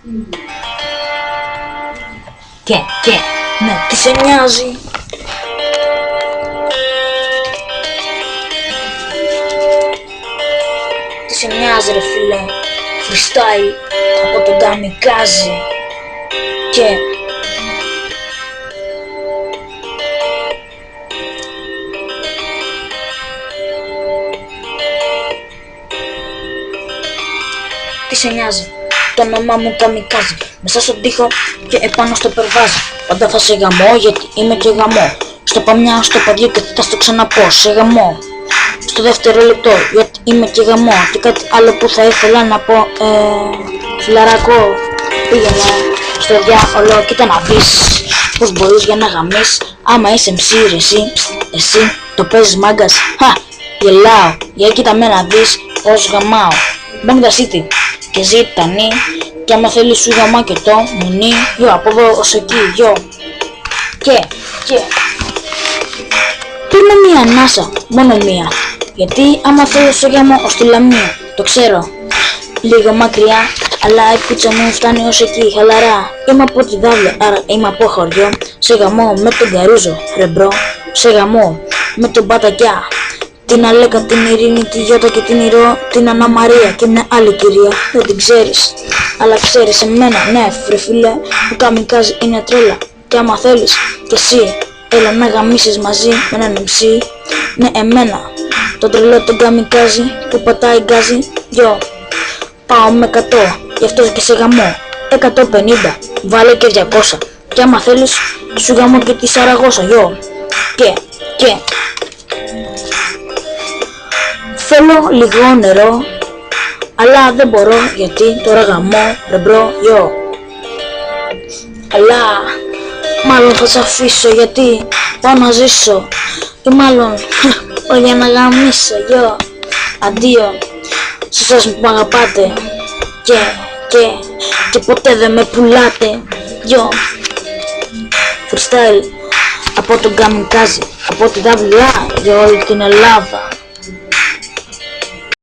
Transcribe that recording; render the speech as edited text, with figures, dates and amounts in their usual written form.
Ναι, τι σε νοιάζει? Τι σε νοιάζει ρε φίλε? Freestyle από τον Kamikaze. Τι σε νοιάζει? Το όνομά μου Kamikaze. Μέσα στον τοίχο και επάνω στο περβάζι. Πάντα θα σε γαμώ γιατί είμαι και γαμό. Στο παμιά, στο παδίο και θα στο ξαναπώ. Σε γαμό στο δεύτερο λεπτό γιατί είμαι και γαμό. Και κάτι άλλο που θα ήθελα να πω, φιλαράκο, πήγαινε στο διάολο. Κοίτα να δεις πως μπορείς για να γαμείς. Άμα είσαι MC ρε εσύ το παίζεις μάγκας. Γελάω, για κοίτα με να δεις πως γαμάω. Bang the city και ζήτανη. Και άμα θέλεις σου γαμά και το μουνί. Γιο από εδώ ως εκεί, γιο. Και πήρε μία ανάσα, μόνο μία. Γιατί άμα θέλω σε γάμο ως τη Λαμία. Το ξέρω, λίγο μακριά, αλλά η πίτσα μου φτάνει ως εκεί, χαλαρά. Είμαι από τη Δάβλια, άρα είμαι από χωριό. Σε γαμό με τον Καρούζο, ρε μπρο. Σε γαμό με τον Πατακιά, την Αλέκα, την Ειρήνη, τη Γιώτα και την Ηρώ, την Ανά Μαρία και μια άλλη κυρία. Δεν την ξέρεις, αλλά ξέρεις εμένα. Ναι φρε φίλε, ο Kamikaze είναι τρέλα. Και άμα θέλεις κι εσύ, έλα να γαμίσεις μαζί με έναν MC. Ναι εμένα, τον τρελό τον Kamikaze που πατάει γκάζι. Γιο, πάω με 100, γι' αυτό και σε γαμό. 150, βάλε και 200. Και άμα θέλεις σου γαμώ και τη Σαραγώσα. Γιο, και θέλω λίγο νερό, αλλά δεν μπορώ γιατί τώρα γαμώ ρε μπρο, γιο. Αλλά μάλλον θα σ' αφήσω γιατί πάω να ζήσω. Ή μάλλον για να γαμίσω, γιο. Αντίο σε εσάς που αγαπάτε και ποτέ δεν με πουλάτε, γιο. Freestyle από τον Kamikaze, από τη Δαυλιά για όλη την Ελλάδα.